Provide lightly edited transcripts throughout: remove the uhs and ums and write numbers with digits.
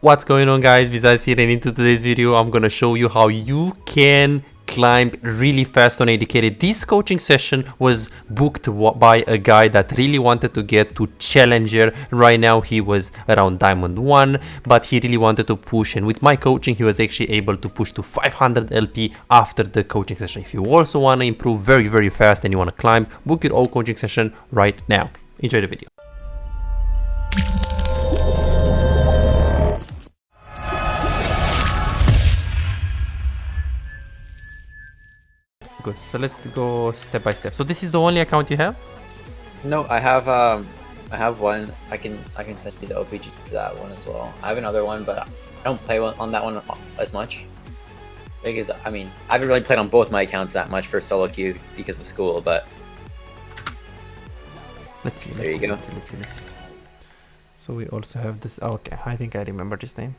What's going on, guys? Besides here, and into today's video I'm gonna show you how you can climb really fast on ADK. This coaching session was booked by a guy that really wanted to get to Challenger. Right now he was around Diamond 1, but he really wanted to push, and with my coaching he was actually able to push to 500 LP after the coaching session. If you also want to improve very fast and you want to climb, book your own coaching session right now. Enjoy the video. So let's go step by step. So this is the only account you have? No, I have one. I can send you the OPG for that one as well. I have another one, but I don't play on that one as much. Because I mean, I haven't really played on both my accounts that much for SoloQ because of school, but let's see. There you go. Let's see. So we also have this. Okay, I think I remember this name.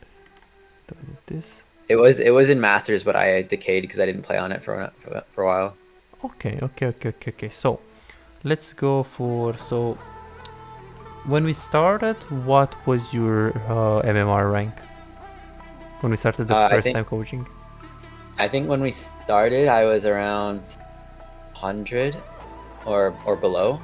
Don't need this. It was in Masters, but I decayed because I didn't play on it for a while. Okay. So let's go for, so when we started, what was your MMR rank when we started the first time coaching? I think when we started I was around 100 or below,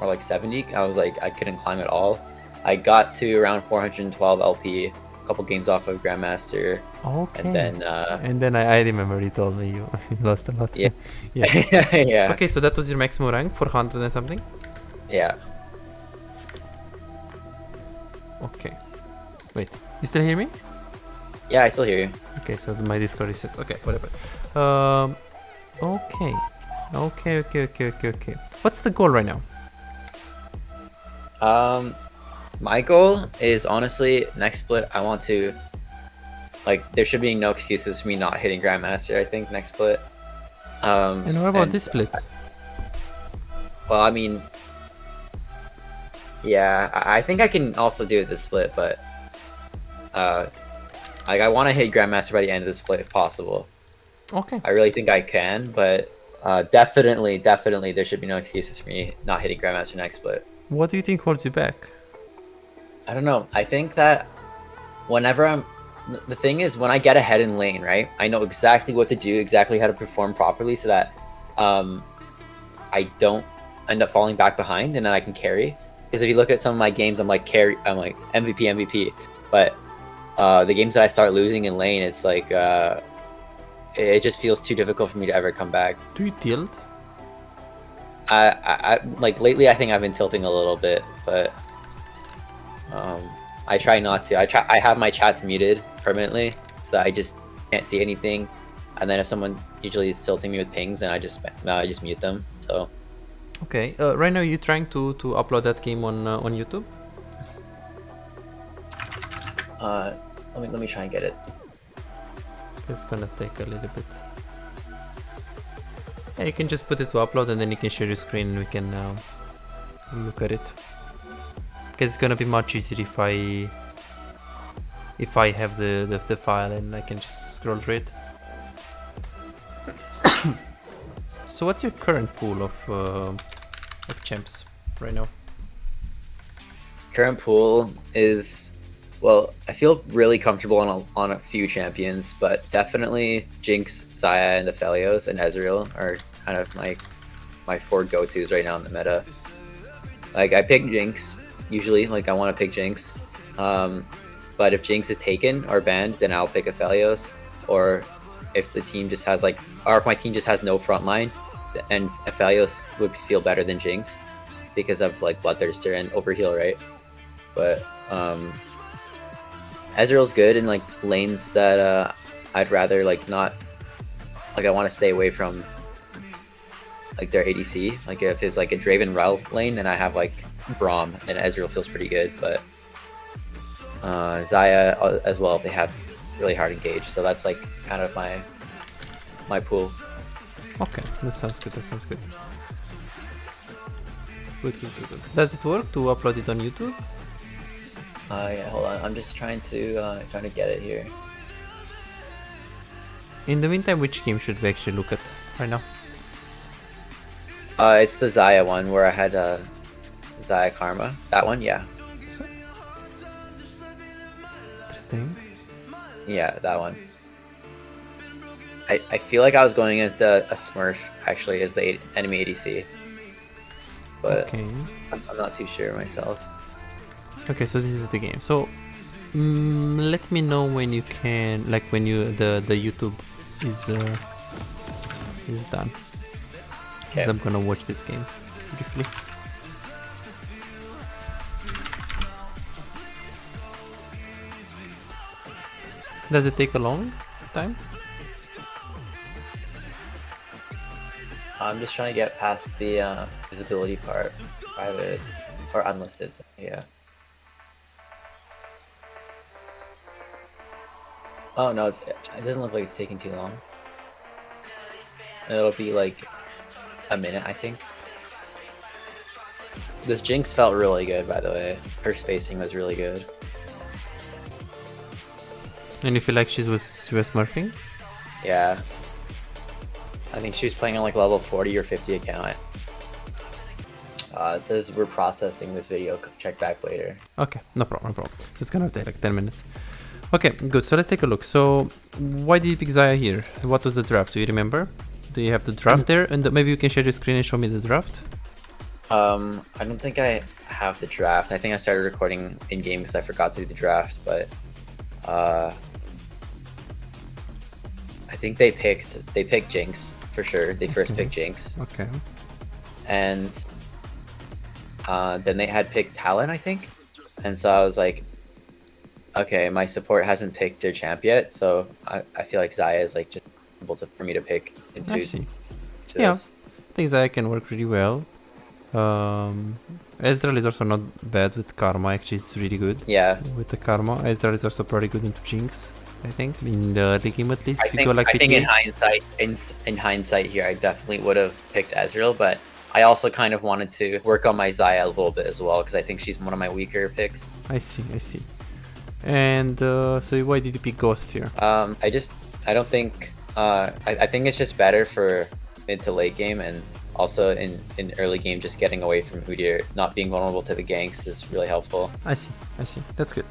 or like 70. I was like, I couldn't climb at all. I got to around 412 LP, couple games off of Grandmaster. Okay. And then I remember you told me you lost a lot. Yeah. Yeah. Okay, so that was your maximum rank, 400 and something? Yeah. Okay. Wait, you still hear me? Yeah, I still hear you. Okay, so my Discord resets. Okay, whatever. Okay. What's the goal right now? My goal is honestly next split. I want to, like, there should be no excuses for me not hitting Grandmaster. I think next split. And what about this split? Well, I mean, yeah, I think I can also do this split, but like, I want to hit Grandmaster by the end of the split if possible. Okay. I really think I can, but definitely there should be no excuses for me not hitting Grandmaster next split. What do you think holds you back? I don't know. I think that whenever the thing is, when I get ahead in lane, right, I know exactly what to do, exactly how to perform properly so that I don't end up falling back behind, and then I can carry. Because if you look at some of my games, I'm like MVP, but the games that I start losing in lane, it's like it just feels too difficult for me to ever come back. Do you tilt? I like lately I think I've been tilting a little bit, but I try not to. I have my chats muted permanently so that I just can't see anything, and then if someone usually is tilting me with pings, then I just mute them. So okay, right now you're trying to upload that game on YouTube? Let me try and get it. It's gonna take a little bit. Yeah, you can just put it to upload and then you can share your screen and we can look at it. Because it's gonna be much easier if I have the file and I can just scroll through it. So what's your current pool of champs right now? Current pool is, well, I feel really comfortable on a few champions, but definitely Jinx, Xayah, and Aphelios and Ezreal are kind of my four go-tos right now in the meta. Like, I pick Jinx usually, like I want to pick Jinx, but if Jinx is taken or banned, then I'll pick Aphelios. Or if the team just has or if my team just has no front line, and Aphelios would feel better than Jinx because of like Bloodthirster and Overheal, right? But Ezreal's good in like lanes that I'd rather like not, like I want to stay away from like their ADC. Like if it's like a Draven Rel lane and I have like Braum, then Ezreal feels pretty good, but Xayah as well if they have really hard engage. So that's like kind of my pool. Okay, that sounds good. Good. Does it work to upload it on YouTube? Yeah, hold on. I'm just trying to get it here. In the meantime, which game should we actually look at right now? It's the Xayah one where I had Xayah Karma. That one, yeah. thing. Yeah, that one. I feel like I was going against a Smurf, actually, as the enemy ADC. But Okay. I'm not too sure myself. Okay, so this is the game. So let me know when you can, like when the YouTube is done. Okay. I'm gonna watch this game briefly. Does it take a long time? I'm just trying to get past the visibility part, private or unlisted. So yeah. Oh no, it doesn't look like it's taking too long. It'll be like a minute, I think. This Jinx felt really good, by the way. Her spacing was really good. And you feel like she was smurfing? Yeah. I think she was playing on like level 40 or 50 account. It says we're processing this video. Check back later. Okay, no problem, no problem. So it's gonna take like 10 minutes. Okay, good. So let's take a look. So why did you pick Xayah here? What was the draft? Do you remember? Do you have the draft there? And maybe you can share your screen and show me the draft. I don't think I have the draft. I think I started recording in game because I forgot to do the draft. But I think they picked Jinx for sure. They first picked Jinx. Okay. And then they had picked Talon, I think. And so I was like, okay, my support hasn't picked their champ yet, so I feel like Xayah is like just able for me to pick into. I see. Yeah, I think Xayah can work really well. Ezreal is also not bad with Karma. Actually, it's really good. Yeah. With the Karma, Ezreal is also pretty good into Jinx. I think in the early game at least. I think in hindsight here, I definitely would have picked Ezreal, but I also kind of wanted to work on my Xayah a little bit as well because I think she's one of my weaker picks. I see. And so why did you pick Ghost here? I don't think I think it's just better for mid to late game, and also in early game just getting away from Udyr, not being vulnerable to the ganks is really helpful. I see. That's good.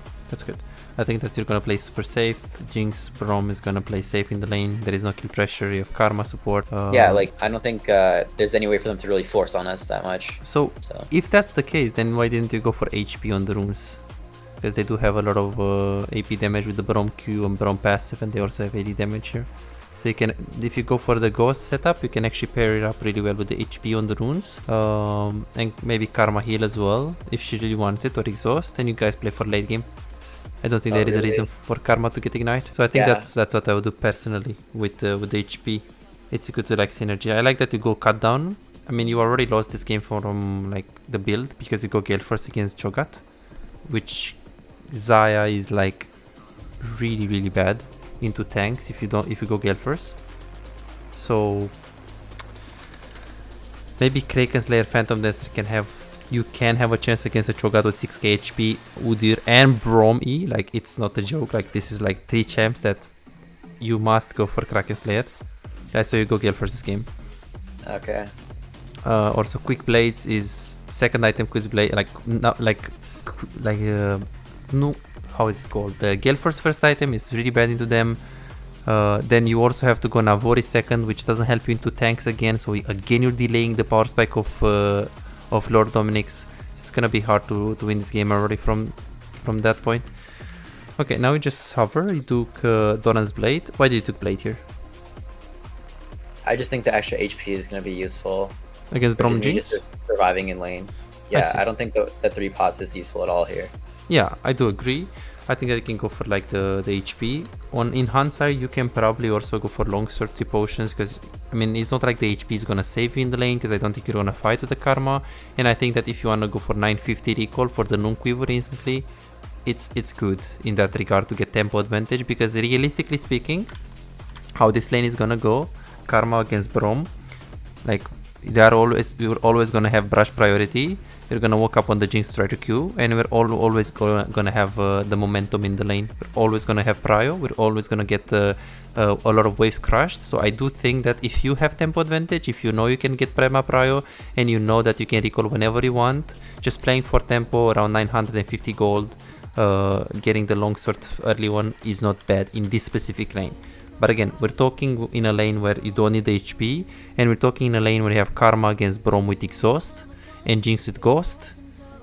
I think that you're gonna play super safe. Jinx, Braum is gonna play safe in the lane. There is no kill pressure. You have Karma support. Yeah, like I don't think there's any way for them to really force on us that much. So if that's the case, then why didn't you go for HP on the runes? Because they do have a lot of AP damage with the Braum Q and Braum passive, and they also have AD damage here. So you can, if you go for the Ghost setup, you can actually pair it up really well with the HP on the runes, and maybe Karma heal as well if she really wants it, or Exhaust. And you guys play for late game. I don't think there is a reason for Karma to get Ignite. So I think that's what I would do personally with the HP. It's good to like synergy. I like that you go cut down. I mean, you already lost this game from like the build because you go Gale first against Cho'Gath, which Xayah is like really bad into tanks if you go Gale first. So maybe Kraken Slayer, Phantom Dancer you can have a chance against a Cho'Gath with 6k HP, Udyr and Braum E. Like, it's not a joke. Like, this is like 3 champs that you must go for Kraken Slayer. That's why you go Gale first this game. Okay. Also, Quick Blades is second item. Quick Blade, no, how is it called? The Gale first item is really bad into them. Then you also have to go Navori second, which doesn't help you into tanks again. So again, you're delaying the power spike of Lord Dominic's. It's gonna be hard to win this game already from that point. Okay, now you just hover. You took Doran's Blade. Why did you took Blade here? I just think the extra HP is gonna be useful against Braum Jinx. Surviving in lane. Yeah, I don't think the 3 pots is useful at all here. Yeah, I do agree. I think I can go for like the HP. In hindsight, you can probably also go for long sword 3 potions, because I mean, it's not like the HP is gonna save you in the lane, because I don't think you're gonna fight with the Karma. And I think that if you wanna go for 950 recall for the Noon Quiver instantly, it's good in that regard to get tempo advantage, because realistically speaking, how this lane is gonna go, Karma against Braum, like we're always gonna have brush priority. You're gonna walk up on the Jinx to try to Q, and we're always gonna have the momentum in the lane. We're always gonna have prio. We're always gonna get a lot of waves crushed. So I do think that if you have tempo advantage, if you know you can get Prima prio, and you know that you can recall whenever you want, just playing for tempo around 950 gold, getting the longsword early one is not bad in this specific lane. But again, we're talking in a lane where you don't need the HP, and we're talking in a lane where you have Karma against Braum with Exhaust and Jinx with Ghost.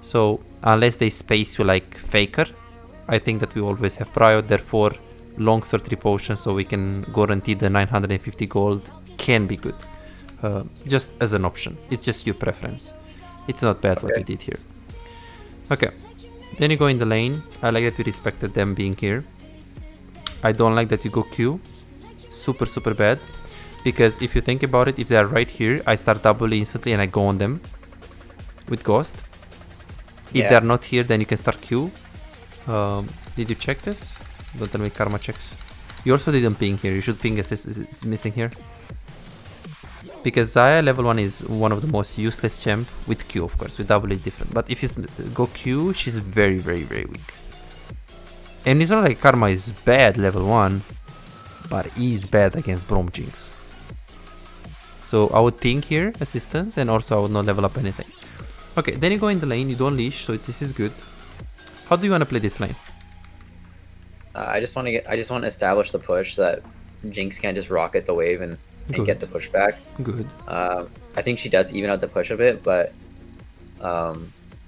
So unless they space you like Faker, I think that we always have Prio. Therefore, longsword 3 potions, so we can guarantee the 950 gold can be good. Just as an option. It's just your preference. It's not bad what we did here. Okay. Then you go in the lane. I like that we respected them being here. I don't like that you go Q. Super, super bad. Because if you think about it, if they are right here, I start double instantly and I go on them with Ghost. If they are not here, then you can start Q. Did you check this? Don't tell me Karma checks. You also didn't ping here. You should ping assist is missing here. Because Xayah level 1 is one of the most useless champ with Q, of course. With double is different. But if you go Q, she's very, very, very weak. And it's not like Karma is bad level 1, but he is bad against Braum Jinx. So I would ping here, assistance, and also I would not level up anything. Okay, then you go in the lane, you don't leash, so this is good. How do you want to play this lane? I just want to establish the push so that Jinx can't just rocket the wave and get the pushback. Good. I think she does even out the push a bit, but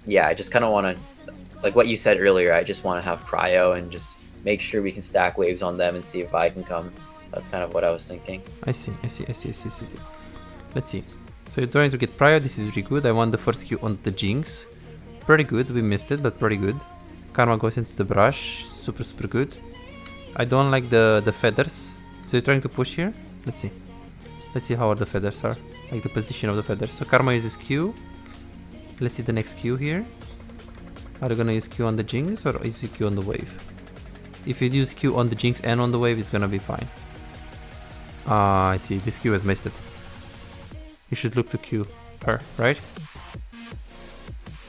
yeah, I just kind of want to, like what you said earlier, I just want to have Prio and just make sure we can stack waves on them and see if I can come. That's kind of what I was thinking. I see. Let's see. So you're trying to get Prio, this is really good. I want the first Q on the Jinx. Pretty good, we missed it, but pretty good. Karma goes into the brush, super, super good. I don't like the feathers. So you're trying to push here? Let's see. Let's see how the feathers are. Like the position of the feathers. So Karma uses Q. Let's see the next Q here. Are you gonna use Q on the Jinx or is it Q on the wave? If you use Q on the Jinx and on the wave, it's gonna be fine. I see. This Q has missed it. You should look to Q her, right?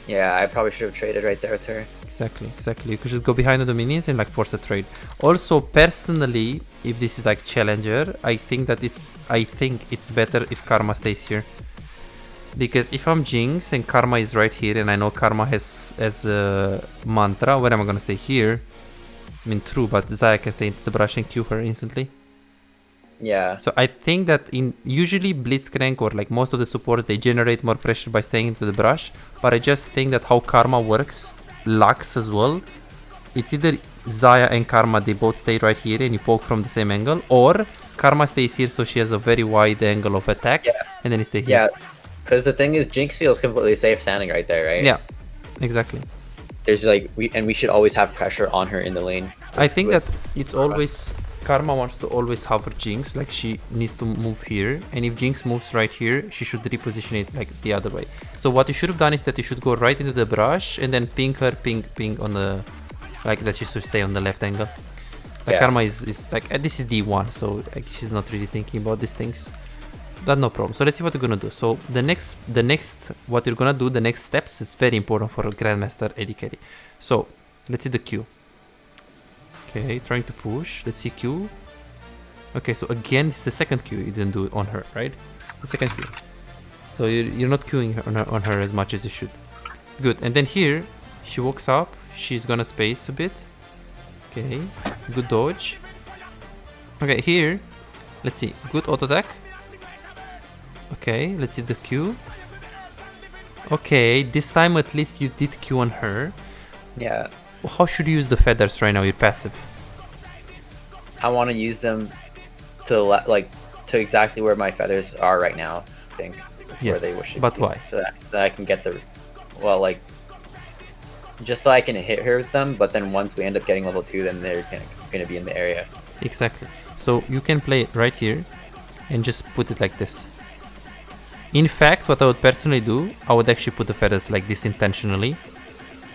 Yeah, I probably should have traded right there with her. Exactly. You could just go behind the minions and like force a trade. Also, personally, if this is like challenger, I think it's better if Karma stays here. Because if I'm Jinx and Karma is right here, and I know Karma has a mantra, where am I gonna stay here? I mean, true, but Xayah can stay into the brush and Q her instantly. Yeah. So I think that usually Blitzcrank or like most of the supports, they generate more pressure by staying into the brush. But I just think that how Karma works, Lux as well. It's either Xayah and Karma, they both stay right here and you poke from the same angle, or Karma stays here so she has a very wide angle of attack, and then you stay here. Yeah, because the thing is, Jinx feels completely safe standing right there, right? Yeah, exactly. There's like we should always have pressure on her in the lane. I think that it's always Karma wants to always hover Jinx, like she needs to move here, and if Jinx moves right here, she should reposition it like the other way. So what you should have done is that you should go right into the brush and then ping her, ping on the, like that she should stay on the left angle. Like Karma is like, this is D1, so like she's not really thinking about these things. But no problem. So let's see what we're gonna do. So the next what you're gonna do, the next steps is very important for a Grandmaster AD carry. So let's see the Q. Okay, trying to push. Let's see Q. Okay, so again, it's the second Q you didn't do on her, right? The second Q. So you're not queuing on her as much as you should. Good. And then here, she walks up. She's gonna space a bit. Okay, good dodge. Okay, here, let's see. Good auto attack. Okay, let's see the Q. Okay, this time at least you did Q on her. Yeah. How should you use the feathers right now? You're passive. I want to use them to to exactly where my feathers are right now. I think is where they wish. But why? So that I can get the, just so I can hit her with them. But then once we end up getting level 2, then they're gonna be in the area. Exactly. So you can play it right here, and just put it like this. In fact, what I would personally do, I would actually put the feathers like this intentionally.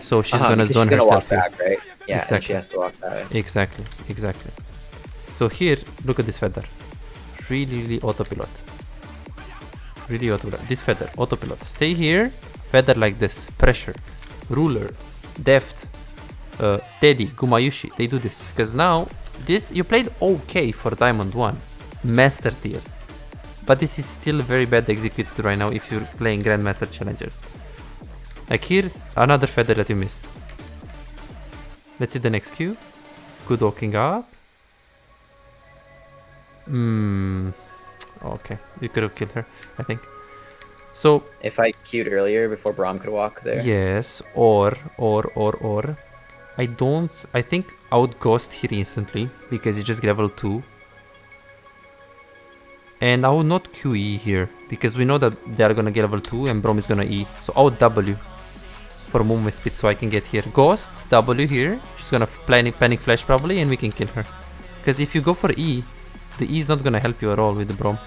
So she's gonna zone herself walk back, right? Yeah, exactly. And she has to walk that way. Exactly. So here, look at this feather. Really autopilot. Really autopilot. This feather, autopilot. Stay here, feather like this. Pressure. Ruler. Deft. Teddy. Gumayushi. They do this. Because now, you played okay for Diamond 1. Master tier. But this is still very bad executed right now if you're playing Grandmaster Challenger. Like here's another feather that you missed. Let's see the next Q. Good walking up. Okay, you could have killed her, I think. So If I queued earlier before Braum could walk there. yes, or I think I would ghost here instantly because you just get level 2. And I would not QE here because we know that they are gonna get level 2 and Braum is gonna E. So I would W for movement speed so I can get here. Ghost, W here. She's gonna panic flash probably and we can kill her. Because if you go for E, the E is not gonna help you at all with the Braum.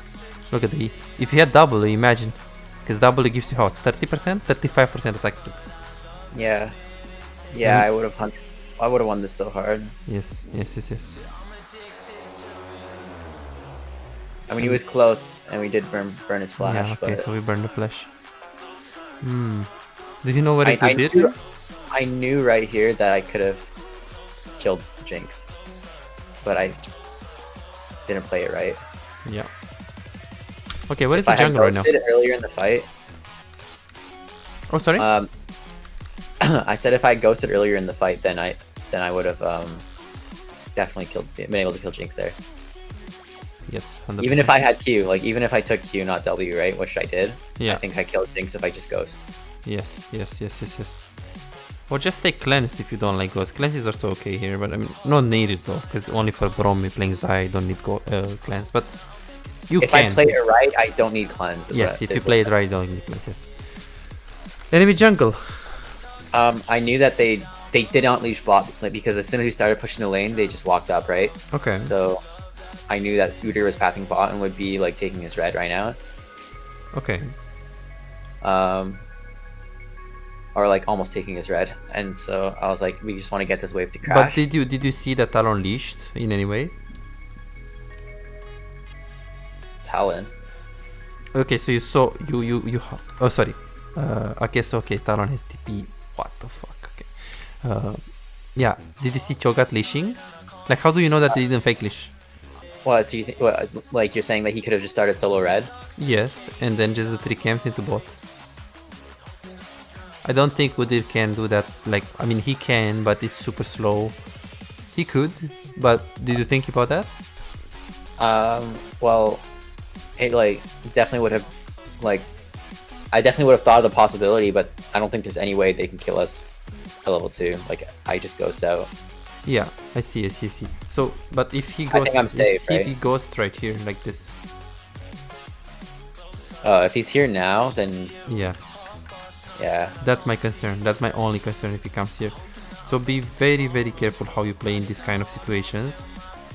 Look at the E. If you had W, imagine. Because W gives you how? 30%? 35% attack speed. Yeah. Yeah, I would have won this so hard. Yes. I mean, he was close, and we did burn his flash. Yeah, okay, but so we burned the flash. Did you know what else we did? I knew right here that I could have killed Jinx, but I didn't play it right. Yeah. Okay, what is the jungle right now? If I had ghosted earlier in the fight. Oh, sorry? I said if I ghosted earlier in the fight, then I would have definitely been able to kill Jinx there. Yes, 100%. Even if I had Q, like even if I took Q, not W, right, which I did. Yeah. I think I killed Jinx if I just ghost. Yes. Or just take cleanse if you don't like ghost. Cleanse is also okay here, but I mean, not needed though, because only for Braum playing Zai, don't need cleanse. But you if can. I play it right, I don't need cleanse. Yes, if you play it right, you don't need cleanse. Yes. Enemy jungle. I knew that they did not leash bot because as soon as we started pushing the lane, they just walked up, right? Okay. So I knew that Udyr was pathing bot and would be like taking his red right now. Okay. Or like almost taking his red, and so I was like, we just want to get this wave to crash. But did you see that Talon leashed in any way? Talon. Okay, so you saw you. Oh, sorry. Okay, so okay, Talon has TP. What the fuck? Okay. Yeah. Did you see Cho'Gath leashing? Like, how do you know that they didn't fake leash? What? So you think? What? Like you're saying that he could have just started solo red? Yes, and then just the 3 camps into bot. I don't think Udyr can do that. Like, I mean, he can, but it's super slow. He could, but did you think about that? Well, it like definitely would have, like, I definitely would have thought of the possibility, but I don't think there's any way they can kill us at level 2. Like, I just ghost out. Yeah, I see. So, but if he goes, I think I'm safe, right? If he goes right here like this. If he's here now, then yeah. Yeah. That's my concern. That's my only concern if he comes here. So be very, very careful how you play in these kind of situations.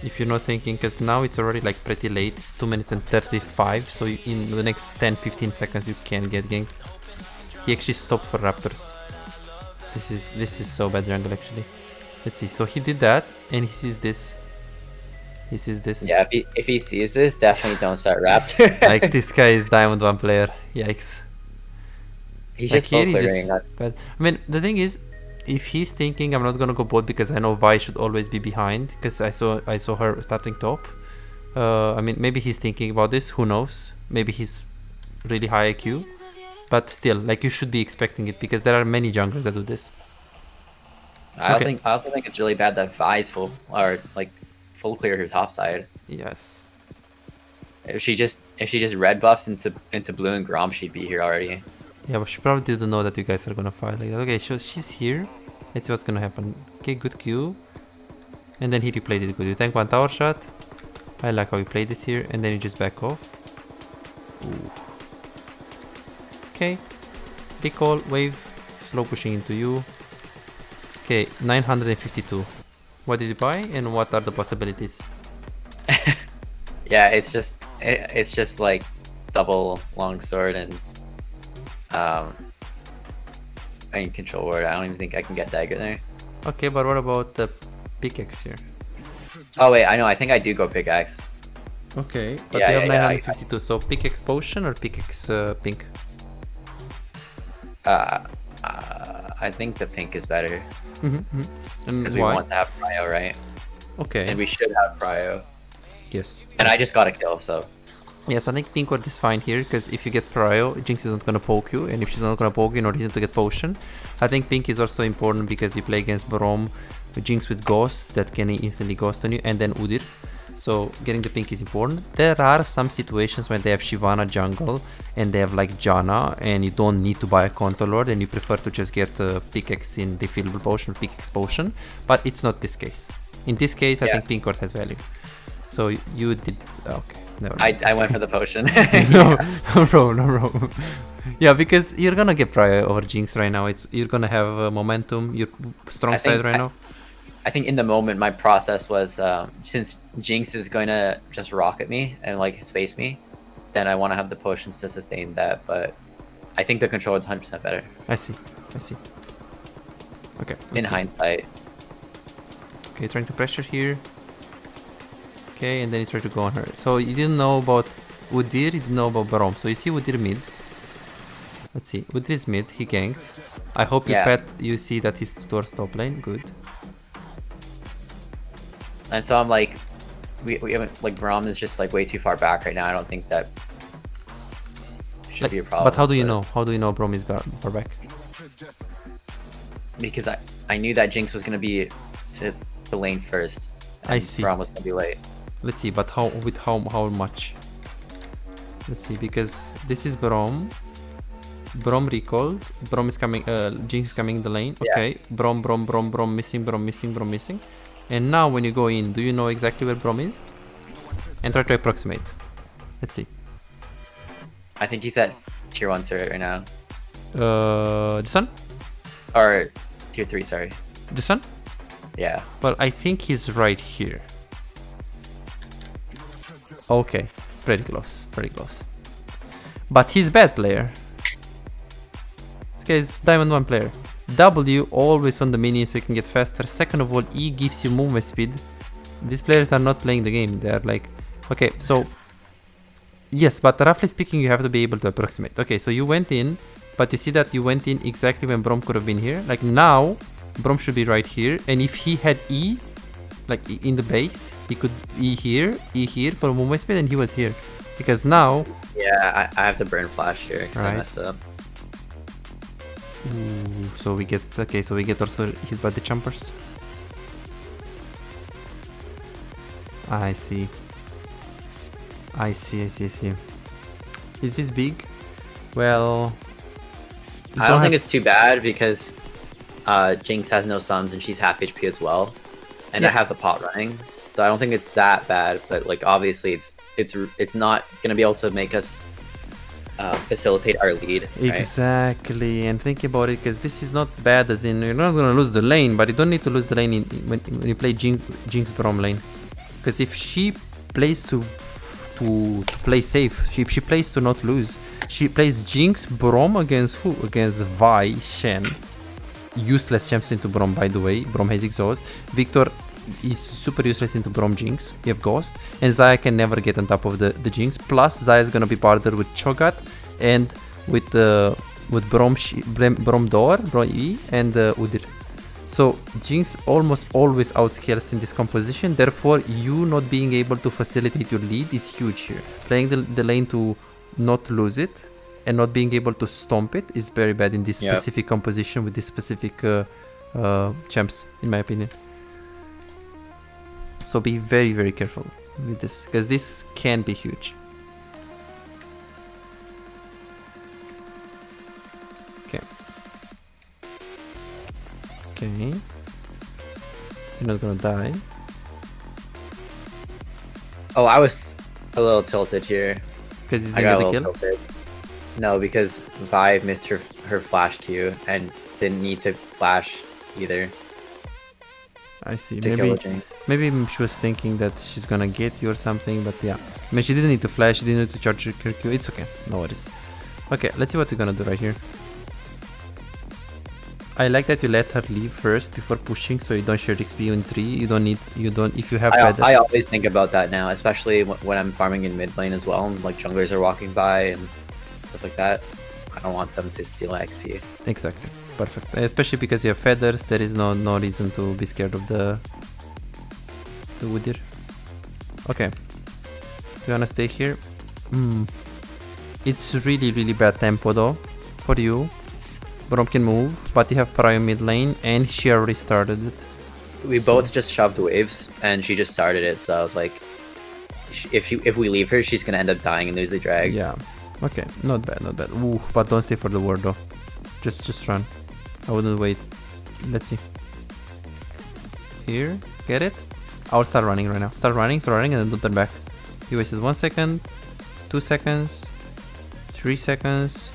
If you're not thinking, because now it's already like pretty late. It's 2 minutes and 35. So in the next 10-15 seconds you can get ganked. He actually stopped for Raptors. This is so bad jungle actually. Let's see. So he did that and he sees this. He sees this. Yeah, if he sees this, definitely don't start Raptor. Like, this guy is Diamond 1 player. Yikes. He's Like just full clearing. But I mean, the thing is, if he's thinking I'm not gonna go bot because I know Vi should always be behind because I saw her starting top. I mean, maybe he's thinking about this. Who knows? Maybe he's really high IQ. But still, like, you should be expecting it because there are many junglers that do this. I also think it's really bad that Vi's full clear her top side. Yes. If she just red buffs into blue and Grom, she'd be here already. Yeah, but she probably didn't know that you guys are gonna fight like that. Okay, so she's here. Let's see what's gonna happen. Okay, good Q. And then he replayed it good. You tank 1 tower shot. I like how he played this here. And then you just back off. Ooh. Okay. Recall, wave, slow pushing into you. Okay, 952. What did you buy and what are the possibilities? Yeah, it's just like double longsword and I can control ward. I don't even think I can get dagger there. Okay, but what about the pickaxe here? Oh wait, I know. I think I do go pickaxe. Okay, but yeah, you have yeah, 952. So pickaxe potion or pickaxe pink? I think the pink is better because we why? want to have prio, right? Okay. And we should have prio. Yes. And I just got a kill, so. Yes, I think pink ward is fine here because if you get prio, Jinx is not gonna poke you, and if she's not gonna poke you, no reason to get potion. I think pink is also important because you play against Braum. Jinx with Ghost that can instantly Ghost on you, and then Udyr. So getting the pink is important. There are some situations when they have Shyvana jungle and they have like Janna and you don't need to buy a Control Lord and you prefer to just get pickaxe in refillable potion or pickaxe potion, but it's not this case. In this case, I think pink ward has value. So you did... okay, never mind. I went for the potion. no problem. Yeah, because you're gonna get prior over Jinx right now. You're gonna have momentum, your strong side right now. I think in the moment my process was since Jinx is going to just rocket me and like space me, then I want to have the potions to sustain that. But I think the control is 100% better. I see. Okay. In hindsight. Okay, trying to pressure here. Okay, and then you try to go on her. So you didn't know about Udyr, you didn't know about Braum. So you see Udyr mid. Let's see. Udyr is mid. He ganked. I hope you see that he's towards top lane. Good. And so I'm like, we haven't, like, Braum is just like way too far back right now. I don't think that should be a problem. But how do you know? How do you know Braum is far back? Because I knew that Jinx was going to be to the lane first. I see. Braum was going to be late. Let's see, but how much? Let's see, because this is Braum. Braum recalled. Braum is coming. Jinx is coming in the lane. Okay. Yeah. Braum missing. And now when you go in, do you know exactly where Braum is? And try to approximate. Let's see. I think he's at tier 1 turret right now. This one? Or tier 3, sorry. This one? Yeah. Well, I think he's right here. Okay. Pretty close. But he's bad player. This guy is Diamond 1 player. W always on the mini so you can get faster. Second of all, E gives you movement speed. These players are not playing the game. They are like... Okay, so... Yes, but roughly speaking, you have to be able to approximate. Okay, so you went in, but you see that you went in exactly when Braum could have been here. Like now, Braum should be right here. And if he had E, like in the base, he could E here for movement speed, and he was here. Because now... Yeah, I have to burn flash here because I messed up. Ooh, so we get also hit by the jumpers. I see. Is this big? Well, I don't think it's too bad because Jinx has no summons and she's half HP as well, and I have the pot running, so I don't think it's that bad. But like obviously, it's not gonna be able to make us facilitate our lead. Right? Exactly, and think about it, because this is not bad as in you're not gonna lose the lane, but you don't need to lose the lane when you play Jinx Braum lane, because if she plays to play safe, if she plays to not lose, she plays Jinx Braum against who? Against Vi, Shen, useless champs into Braum, by the way. Braum has exhaust. Victor is super useless into Braum Jinx. You have Ghost, and Xayah can never get on top of the Jinx. Plus, Xayah is gonna be partnered with Cho'Gath and with Braum Door, Braum E, and Udyr. So Jinx almost always outscales in this composition. Therefore, you not being able to facilitate your lead is huge here. Playing the lane to not lose it and not being able to stomp it is very bad in this specific composition with this specific champs, in my opinion. So be very, very careful with this, because this can be huge. Okay. You're not gonna die. Oh, I was a little tilted here. Because you didn't get the kill? Tilted. No, because Vi missed her flash Q and didn't need to flash either. I see. Maybe she was thinking that she's gonna get you or something, but yeah. I mean, she didn't need to flash, she didn't need to charge her Q. It's okay, no worries. Okay, let's see what we're gonna do right here. I like that you let her leave first before pushing, so you don't share XP in 3. If you have I always think about that now, especially when I'm farming in mid lane as well, and like junglers are walking by and stuff like that. I don't want them to steal XP. Exactly. Perfect. Especially because you have feathers, there is no reason to be scared of the Udyr. Okay. You wanna stay here? It's really, really bad tempo though for you. Braum can move, but you have prior mid lane and she already started it. We both just shoved waves, and she just started it. So I was like, if we leave her, she's gonna end up dying and lose the drag. Yeah. Okay. Not bad. Not bad. Ooh, but don't stay for the ward though. Just run. I wouldn't wait. Let's see. Here. Get it? I'll start running right now. Start running, and then don't turn back. You wasted 1 second, 2 seconds, 3 seconds,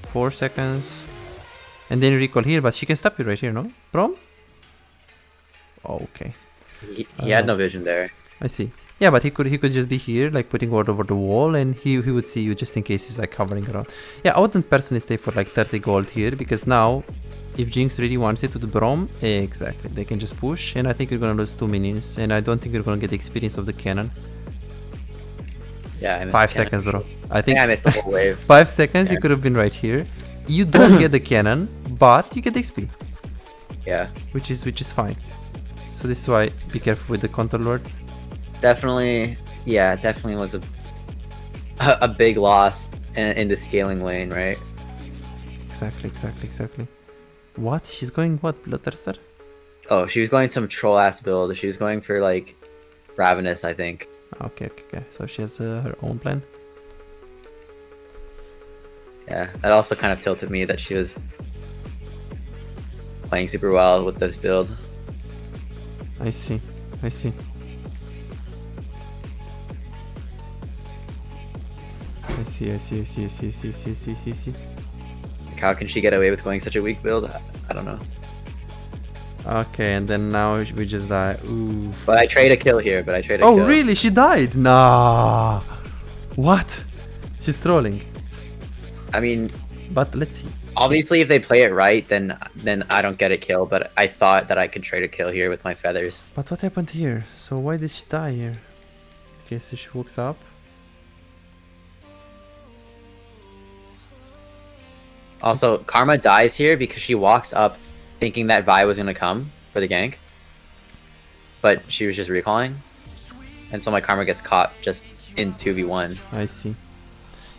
4 seconds, and then you recall here. But she can stop you right here, no? Brom? Oh, okay. He had no vision there. I see. Yeah, but he could just be here, like putting ward over the wall, and he would see you just in case he's like hovering around. Yeah, I wouldn't personally stay for like 30 gold here, because now, if Jinx really wants it to the Brom, exactly, they can just push, and I think you're gonna lose 2 minions, and I don't think you're gonna get the experience of the cannon. Yeah, I missed 5 seconds, bro. I think I missed the whole wave. 5 seconds, you could have been right here. You don't get the cannon, but you get the XP. Yeah. Which is fine. So this is why be careful with the counter lord. Definitely, yeah, definitely was a big loss in the scaling lane, right? Exactly. What? She's going what? Bloodthirster? Oh, she was going some troll ass build. She was going for like Ravenous, I think. Okay. So she has her own plan. Yeah, that also kind of tilted me that she was playing super well with this build. I see. Like, how can she get away with going such a weak build? I don't know. Okay, and then now we just die. Ooh. But I trade a kill here. Oh, really? She died? Nah. What? She's trolling. I mean, but let's see. Obviously, if they play it right, then I don't get a kill. But I thought that I could trade a kill here with my feathers. But what happened here? So why did she die here? Okay, so she walks up. Also, Karma dies here because she walks up thinking that Vi was gonna come for the gank, but she was just recalling, and so my Karma gets caught just in 2v1. I see.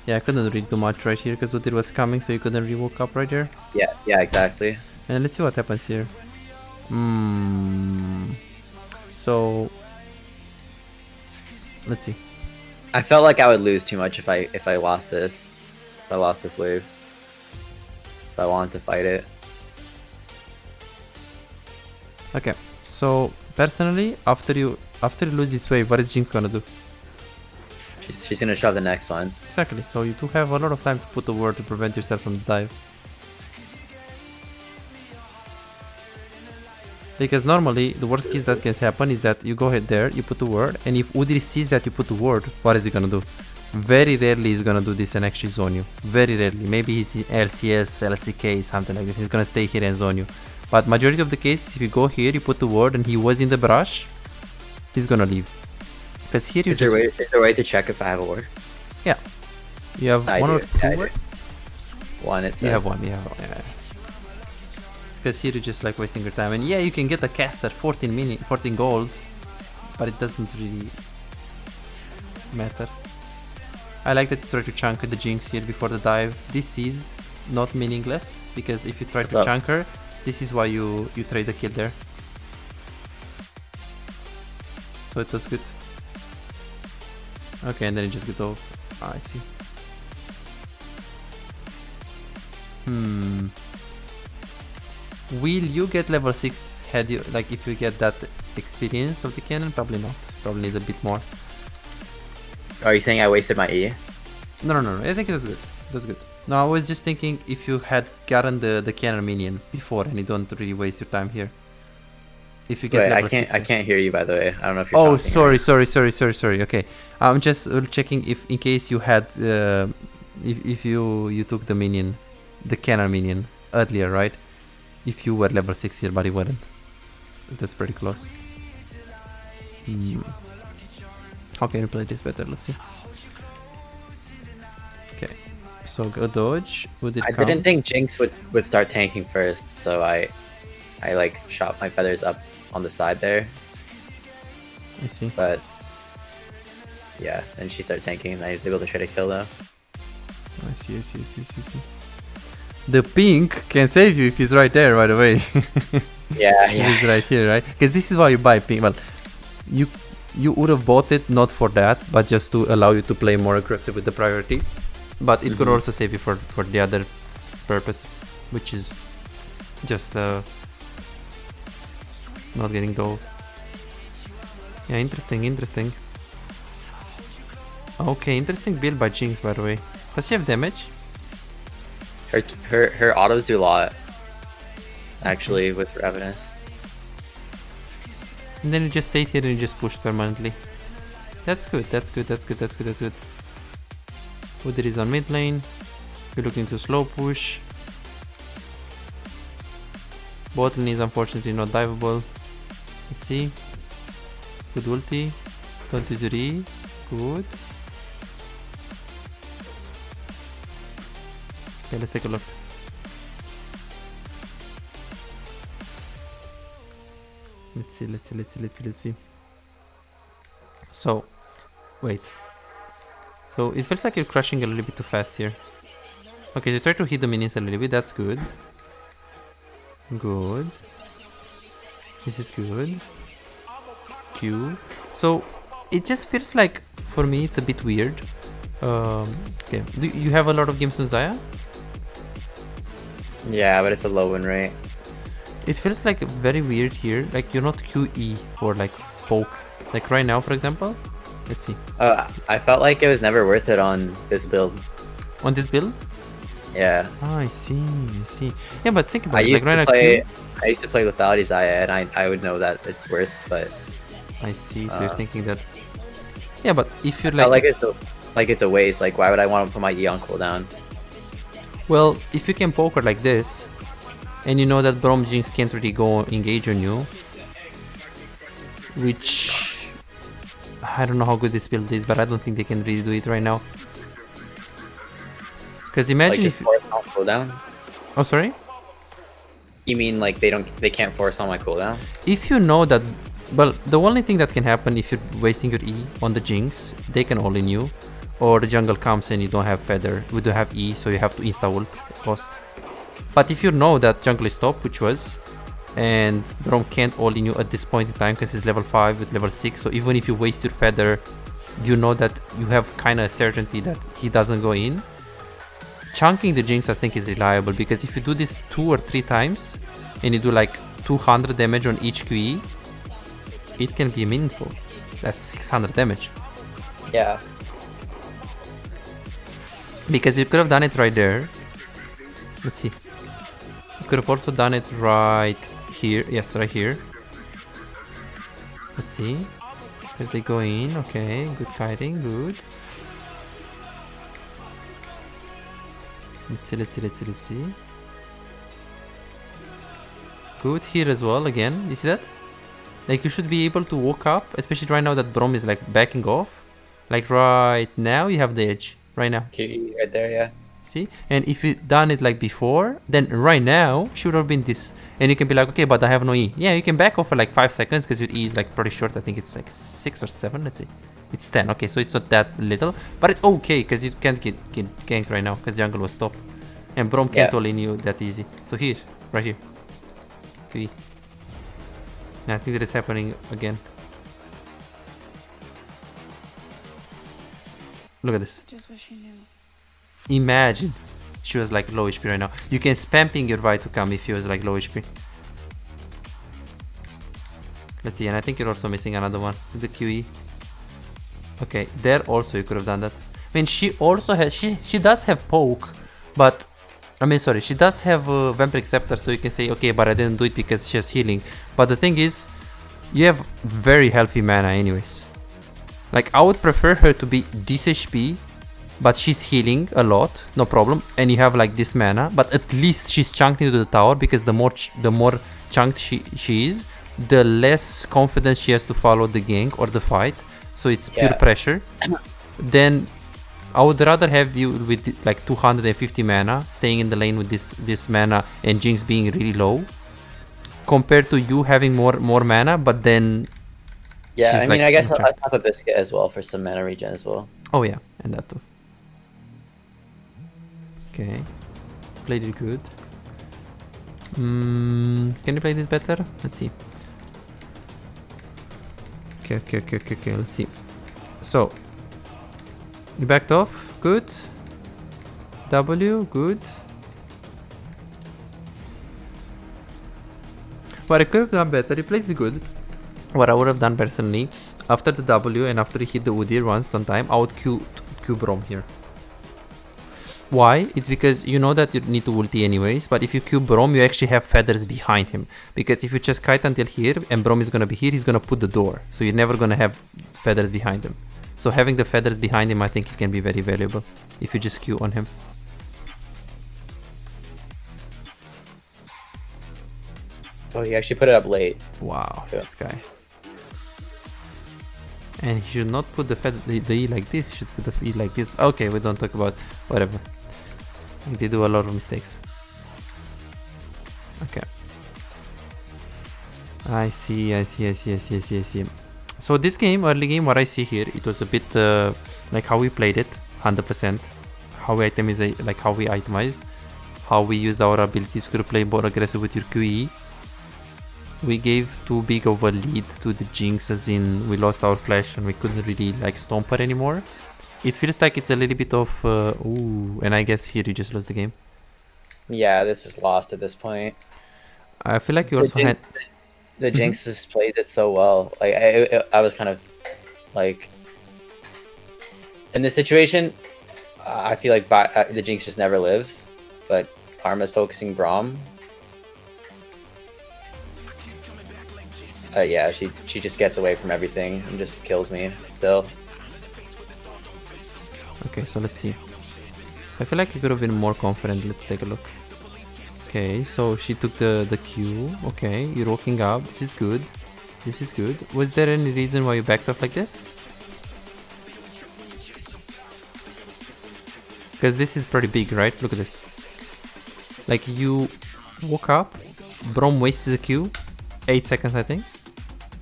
Yeah, I couldn't really do much right here because Udyr was coming, so you couldn't really walk up right there. Yeah, exactly. And let's see what happens here. So let's see. I felt like I would lose too much if I lost this. If I lost this wave. So I wanted to fight it. Okay, so personally, after you lose this wave, what is Jinx gonna do? She's gonna shove the next one. Exactly, so you do have a lot of time to put the ward to prevent yourself from the dive. Because normally, the worst case that can happen is that you go ahead there, you put the ward, and if Udyr sees that you put the ward, what is he gonna do? Very rarely he's gonna do this and actually zone you. Very rarely. Maybe he's in LCS, LCK, something like this. He's gonna stay here and zone you. But majority of the cases, if you go here, you put the ward, and he was in the brush, he's gonna leave. Because here you is there a way to check if I have a ward? Yeah. You have one or two wards? One, it says. You have one, yeah. Because here you're just like wasting your time. And yeah, you can get a caster 14 gold, but it doesn't really matter. I like that you try to chunk the Jinx here before the dive. This is not meaningless, because if you try to chunk her, this is why you trade the kill there. So it was good. Okay, and then you just get off. I see. Will you get level 6 had you, like, if you get that experience of the cannon? Probably not. Probably need a bit more. Are you saying I wasted my E? No. I think it was good. It was good. No, I was just thinking if you had gotten the cannon minion before and you don't really waste your time here. If you get level 6. I can't hear you, by the way. I don't know if you're Oh, talking sorry. Okay. I'm just checking if in case you had if you took the minion, the cannon minion earlier, right? If you were level 6 here, but you weren't. That's pretty close. How can you play this better? Let's see. Okay, so go dodge. I didn't think Jinx would start tanking first, so I like shot my feathers up on the side there. I see. But yeah, then she started tanking, and I was able to try to kill though. I see. The pink can save you if he's right there, by the way. Yeah, It yeah. is right here, right? Because this is why you buy pink. Well, you would have bought it not for that, but just to allow you to play more aggressive with the priority. But it could also save you for the other purpose, which is just not getting dull. Yeah, interesting. Okay, interesting build by Jinx, by the way. Does she have damage? Her autos do a lot, actually, with Ravenous. And then you just stay here and you just push permanently. That's good. Udyr is on mid lane. We're looking to slow push. Bot lane is unfortunately not diveable. Let's see. Good ulti. 23. Good. Okay, let's take a look. Let's see. So, wait. So it feels like you're crushing a little bit too fast here. Okay, so try to hit the minions a little bit. That's good. Good. This is good. Q. So it just feels like, for me, it's a bit weird. Okay. Do you have a lot of games on Xayah? Yeah, but it's a low win rate. It feels like very weird here. Like you're not QE for like poke. Like right now, for example. Let's see. I felt like it was never worth it on this build. On this build? Yeah. Oh, I see. Yeah, but think about it. I used Like to play without Xayah, and I would know that it's worth, but I see. So you're thinking that. Yeah, but if you're I like, felt like it's a waste. Like, why would I want to put my E on cooldown? well, if you can poker like this, and you know that Braum Jinx can't really go engage on you, which I don't know how good this build is, but I don't think they can really do it right now. Because imagine Like, if just force on cooldown. oh, sorry. You mean like they can't force on my cooldowns? If you know that, well, the only thing that can happen if you're wasting your E on the Jinx, they can all in you, or the jungle comes and you don't have feather, we don't have E, so you have to insta ult cost. But if you know that jungle is top, which was, and Braum can't all in you at this point in time because he's level 5 with level 6, so even if you waste your feather, you know that you have kind of certainty that he doesn't go in. Chunking the Jinx I think is reliable, because if you do this 2 or 3 times and you do like 200 damage on each QE, it can be meaningful. That's 600 damage. Yeah. Because you could have done it right there. Let's see. You could have also done it right here. Yes, right here. Let's see. As they go in. Okay, good kiting. Good. Let's see. Good here as well. Again, you see that? Like, you should be able to walk up, especially right now that Braum is like backing off. Like right now, you have the edge. Right now. Okay, right there, yeah. See? And if you done it like before, then right now should have been this. And you can be like, okay, but I have no E. Yeah, you can back off for like 5 seconds because your E is like pretty short. I think it's like 6 or 7. Let's see. It's 10. Okay, so it's not that little, but it's okay because you can't get ganked right now because jungle was top. And Braum can't all in you that easy. So here, right here. QE. I think that is happening again. Look at this. Just wish you knew. Imagine she was like low HP right now. You can spam ping your Vi to come if he was like low HP. Let's see, and I think you're also missing another one with the QE. Okay, there also you could have done that. I mean, she also has, she does have poke, but I mean, sorry, she does have Vampiric Scepter, so you can say, okay, but I didn't do it because she has healing. But the thing is, you have very healthy mana anyways. Like, I would prefer her to be this HP, but she's healing a lot, no problem. And you have like this mana, but at least she's chunked into the tower, because the more chunked she is, the less confidence she has to follow the gank or the fight. So it's pure pressure. Then I would rather have you with like 250 mana, staying in the lane with this mana and Jinx being really low, compared to you having more mana, but then yeah, I mean, like, I guess I'll have a biscuit as well for some mana regen as well. Oh yeah, and that too. Okay, played it good. Can you play this better? Let's see. Okay. Let's see. So, you backed off. Good. W. Good. What I could have done better, he plays good. What I would have done personally, after the W and after he hit the Udyr once on time, I would Q Brom here. Why? It's because you know that you need to ulti anyways, but if you Q Brom, you actually have feathers behind him. Because if you just kite until here and Brom is gonna be here, he's gonna put the door. So you're never gonna have feathers behind him. So having the feathers behind him, I think it can be very valuable if you just Q on him. Oh, he actually put it up late. Wow, Yeah. this guy. And he should not put the E like this, he should put the E like this. Okay, we don't talk about whatever. They do a lot of mistakes. Okay. I see. So this game, early game, what I see here, it was a bit like how we played it, 100%. How we itemize, like how we itemize, how we use our abilities to play more aggressive with your QE. We gave too big of a lead to the Jinx, as in we lost our flash and we couldn't really like stomp her anymore. It feels like it's a little bit of ooh, and I guess here you just lost the game. Yeah, this is lost at this point. I feel like you also had the Jinx just plays it so well. Like I was kind of like in this situation, I feel like the Jinx just never lives, but Karma's focusing Braum. Yeah, she just gets away from everything and just kills me still. Okay, so let's see. I feel like you could have been more confident. Let's take a look. Okay, so she took the Q. Okay, you're walking up. This is good. This is good. Was there any reason why you backed off like this? Because this is pretty big, right? Look at this. Like you walk up, Braum wastes the Q. 8 seconds, I think.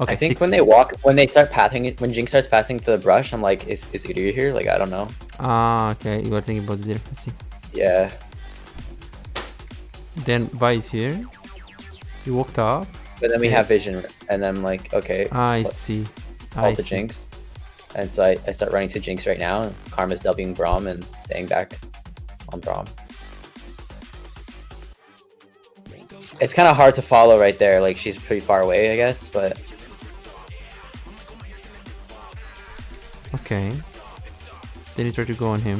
Okay, I think 6. when they start pathing it, when Jinx starts passing to the brush, I'm like, is Udyr here? Like, I don't know. Ah, okay. You were thinking about it there. Let's see. Yeah. Then Vi is here. You walked up. But then we have vision, and then I'm like, okay. I see. Call the Jinx. And so I start running to Jinx right now, and Karma's Wing Braum and staying back on Braum. It's kind of hard to follow right there. Like, she's pretty far away, I guess, but... Okay. Then you try to go on him.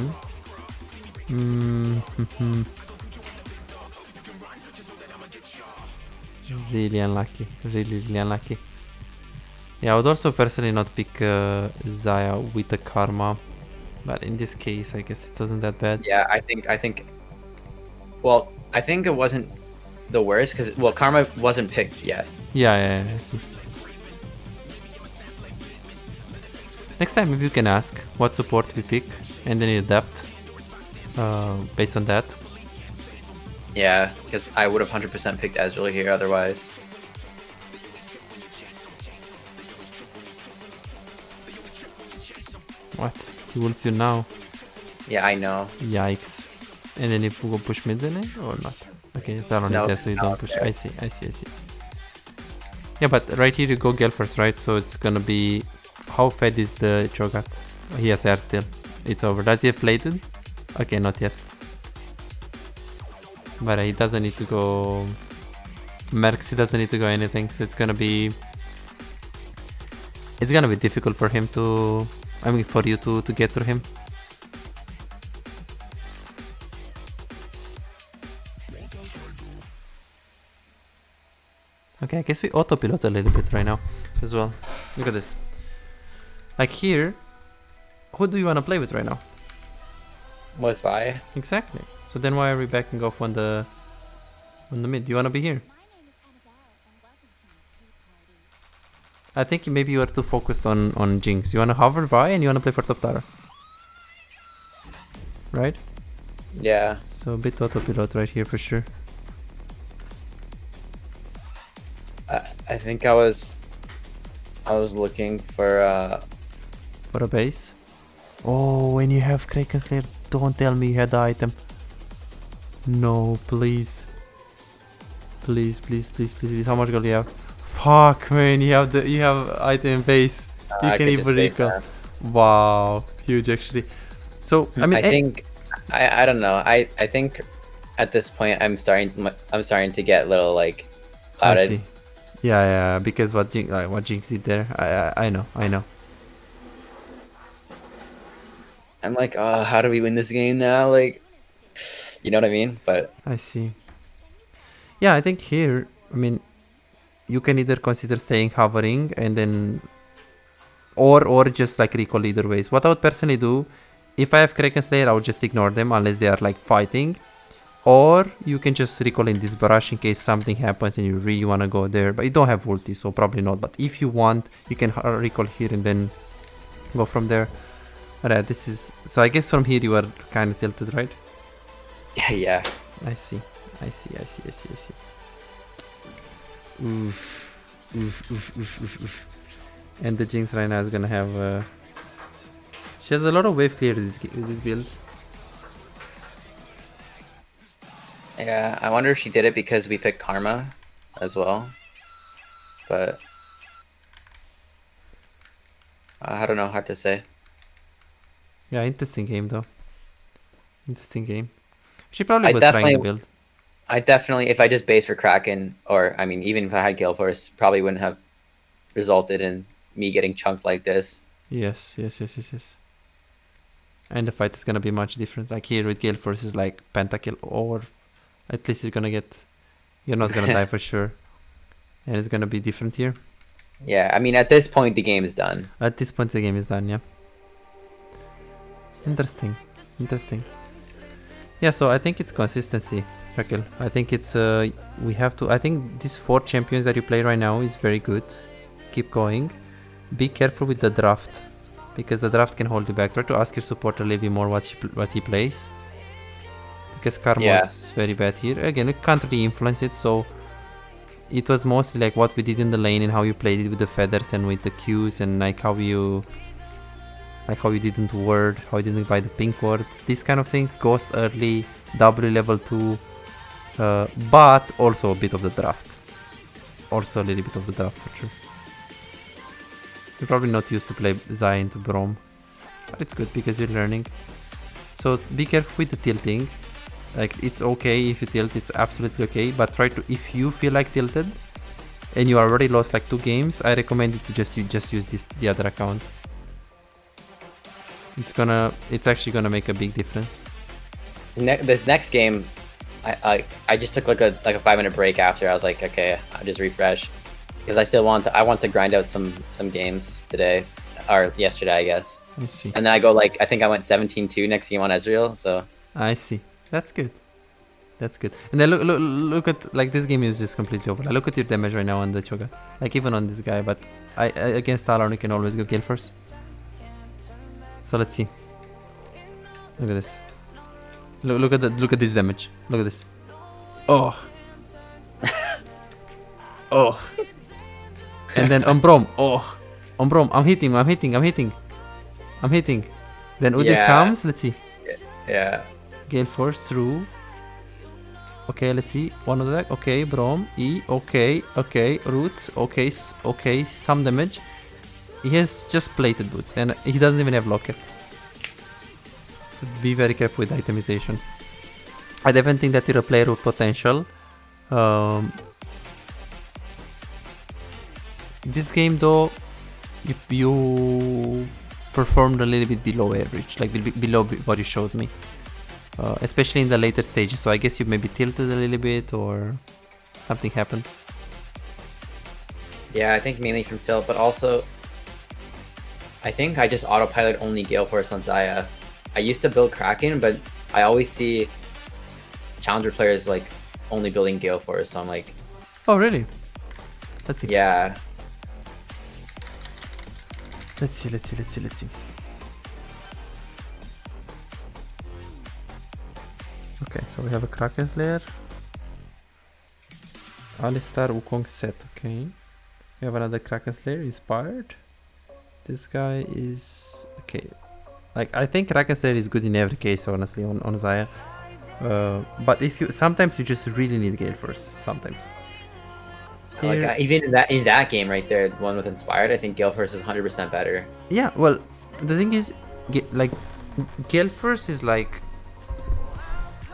Really unlucky. Really unlucky. Yeah, I would also personally not pick Xayah with the Karma. But in this case, I guess it wasn't that bad. Yeah, I think... Well, I think it wasn't the worst, because, well, Karma wasn't picked yet. Yeah, I see. Next time, maybe you can ask what support we pick, and then you adapt based on that. Yeah, because I would have 100% picked Ezreal here otherwise. What? He ults you now? Yeah, I know. Yikes. And then if we go push mid then, or not? Okay, Talon is there, so you don't push. I see. Yeah, but right here you go Gale first, right? So it's gonna be... How fed is the Cho'Gath? He has air still. It's over. Does he have plated? Okay, not yet. But he doesn't need to go... Mercs, he doesn't need to go anything, so it's gonna be... It's gonna be difficult for him to... I mean, for you to get through him. Okay, I guess we autopilot a little bit right now as well. Look at this. Like here, who do you want to play with right now? With Vi? Exactly. So then why are we backing off on the mid? Do you want to be here? I think maybe you are too focused on Jinx. You want to hover Vi and you want to play for top tower. Right? Yeah. So a bit autopilot right here for sure. I think I was looking for a base. Oh, when you have Kraken Slayer, don't tell me you had the item. No, please. Please, please, please, please, please. How much gold do you have? Fuck, man. You have item base. You I can could just even bait recall. that. Wow, huge actually. So I mean, I think I don't know. I think at this point I'm starting to get a little like I clouded. see. Yeah, yeah. Because what Jinx did there, I know. I'm like, oh, how do we win this game now? Like, you know what I mean? But I see. Yeah, I think here, I mean, you can either consider staying hovering and then, or just like recall either ways. What I would personally do, if I have Kraken Slayer, I would just ignore them unless they are like fighting. Or you can just recall in this barrage in case something happens and you really want to go there. But you don't have ulti, so probably not. But if you want, you can recall here and then go from there. Alright, this is... So I guess from here you are kind of tilted, right? yeah. I see. Oof. And the Jinx right now is gonna have... She has a lot of wave clear this build. Yeah, I wonder if she did it because we picked Karma as well. But I don't know how to say. Yeah, interesting game though. Interesting game. She probably was trying to build. I definitely, if I just base for Kraken, or I mean, even if I had Gale Force, probably wouldn't have resulted in me getting chunked like this. Yes. And the fight is gonna be much different. Like here with Gale Force is like pentakill, or at least you're not gonna die for sure. And it's gonna be different here. Yeah, I mean, at this point, the game is done. At this point, the game is done, yeah. Interesting. Yeah, so I think it's consistency, Raquel. I think it's, I think these 4 champions that you play right now is very good. Keep going. Be careful with the draft, because the draft can hold you back. Try to ask your supporter a little bit more what he plays. Because Karma was very bad here. Again, we can't really influence it, so it was mostly like what we did in the lane and how you played it with the feathers and with the Qs and like how you didn't ward, how you didn't buy the pink ward, this kind of thing. Ghost early, W level 2, but also a bit of the draft. Also a little bit of the draft for sure. You're probably not used to play Zaya into Braum, but it's good because you're learning. So be careful with the tilting. Like, it's okay if you tilt, it's absolutely okay, but try to, if you feel like tilted and you already lost like 2 games, I recommend you to just use the other account. It's actually gonna make a big difference. This next game, I just took like a 5-minute break after. I was like, okay, I'll just refresh, because I want to grind out some games today, or yesterday, I guess. I see. And then I go like, I think I went 17-2 next game on Ezreal, so. I see. That's good. And then look at, like, this game is just completely over. Like, look at your damage right now on the Cho'Gath. Like, even on this guy, but I against Talon you can always go kill first. So let's see. Look at this. Look at this damage. Look at this. Oh. Oh. And then on Braum. Oh. On Braum. I'm hitting. Then Udyr comes. Let's see. Yeah. Gale Force through. Okay, let's see. One of that. Okay, Braum. E. Okay. Roots. Okay. Some damage. He has just plated boots and he doesn't even have locket. So be very careful with itemization. I definitely think that you're a player with potential. This game though, you performed a little bit below average, like below what you showed me. Especially in the later stages, so I guess you maybe tilted a little bit or something happened. Yeah, I think mainly from tilt, but also I think I just autopilot only Gale Force on Zaya. I used to build Kraken, but I always see challenger players like only building Gale Force, so I'm like, oh really? Let's see. Yeah. Let's see. Okay, so we have a Kraken Slayer. Alistar Wukong set, okay. We have another Kraken Slayer, inspired. This guy is... okay. Like, I think Kraken Slayer is good in every case, honestly, on Zaya. But if you sometimes you just really need Gale Force. Sometimes. Like Here, even in that game right there, the one with Inspired, I think Gale Force is 100% better. yeah. Well, the thing is, like Gale Force is like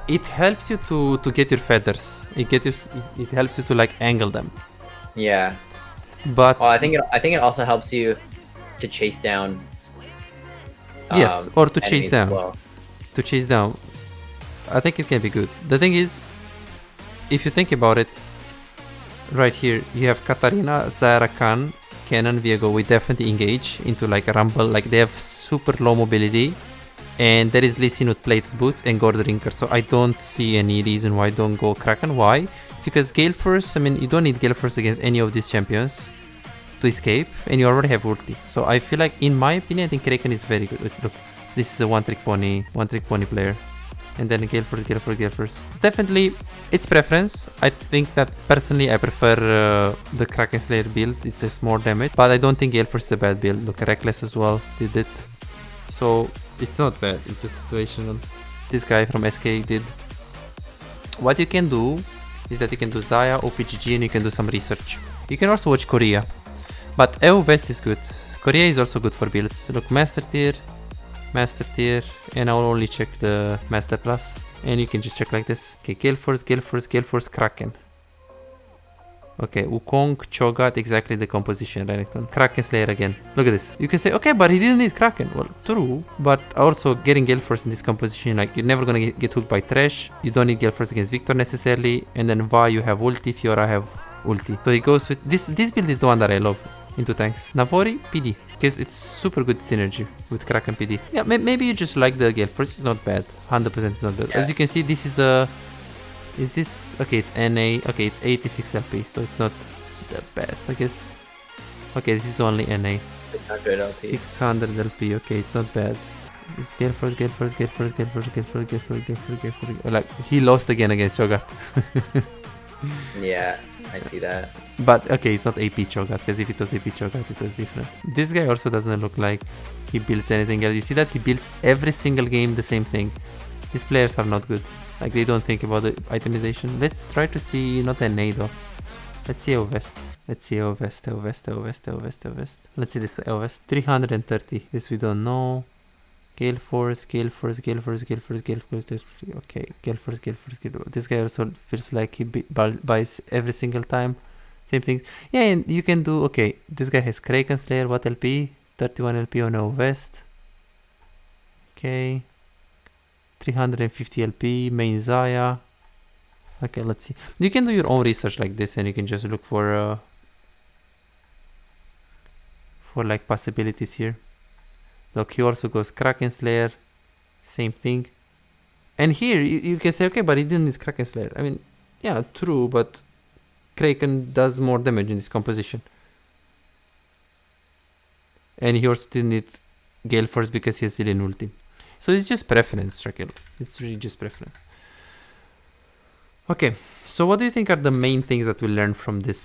it helps you to get your feathers. It helps you to like angle them. Yeah. But Well, I think it also helps you to chase down. yes, or to chase enemies as down. well. To chase down. I think it can be good. The thing is, if you think about it, right here you have Katarina, Zaira Khan, Kennen, Viego. We definitely engage into like a rumble. Like they have super low mobility, and there is Lee Sin with plated boots and Gordrinker. So I don't see any reason why I don't go Kraken. Why? It's because Gale Force. I mean, you don't need Gale Force against any of these champions to escape, and you already have ulti. So I feel like, in my opinion, I think Kraken is very good. Look, this is a one-trick pony player. And then Gale Force. It's definitely, it's preference. I think that personally I prefer the Kraken Slayer build. It's just more damage. But I don't think Gale Force is a bad build. Look, Reckless as well did it. So it's not bad. It's just situational. This guy from SK did. What you can do is that you can do Zaya, OPGG, and you can do some research. You can also watch Korea. But EO West is good. Korea is also good for builds. Look, Master Tier, and I will only check the Master Plus, and you can just check like this. Okay, Gale Force, Kraken. Okay, Wukong, Cho'Gath, exactly the composition, Renekton. Kraken Slayer again. Look at this. You can say, okay, but he didn't need Kraken. Well, true, but also getting Gale Force in this composition, like, you're never gonna get hooked by Thresh. You don't need Gale Force against Victor necessarily, and then Vi, you have ulti, Fiora have ulti. So he goes with, this build is the one that I love. Into tanks. Navori, PD, because it's super good synergy with Kraken PD. Yeah, maybe you just like the Gale Force. It's not bad. 100% it's not bad. Yeah. As you can see, this is a... Is this... Okay, it's NA. Okay, it's 86 LP, so it's not the best, I guess. Okay, this is only NA. 600 LP. 600 LP, okay, it's not bad. It's Gale Force. Like, he lost again against Cho'Gath. Yeah, I see that. But okay, it's not AP Cho'Gath, because if it was AP Cho'Gath, it was different. This guy also doesn't look like he builds anything else. You see that he builds every single game the same thing. These players are not good. Like, they don't think about the itemization. Let's try to see, not NA though. Let's see West. Let's see West. Let's see this West. 330. This we don't know. Gale Force. Okay, Gale Force. This guy also feels like he buys every single time. Same thing. Yeah, and you can do, okay, this guy has Kraken Slayer. What LP? 31 LP on O West. Okay. 350 LP, main Zaya. Okay, let's see. You can do your own research like this, and you can just look for like possibilities here. Look, he also goes Kraken Slayer, same thing. And here you can say, okay, but he didn't need Kraken Slayer. I mean, yeah, true, but Kraken does more damage in this composition. And he also didn't need Gale Force because he has Zillion ulti. So it's just preference, Trakil. It's really just preference. Okay, so what do you think are the main things that we learned from this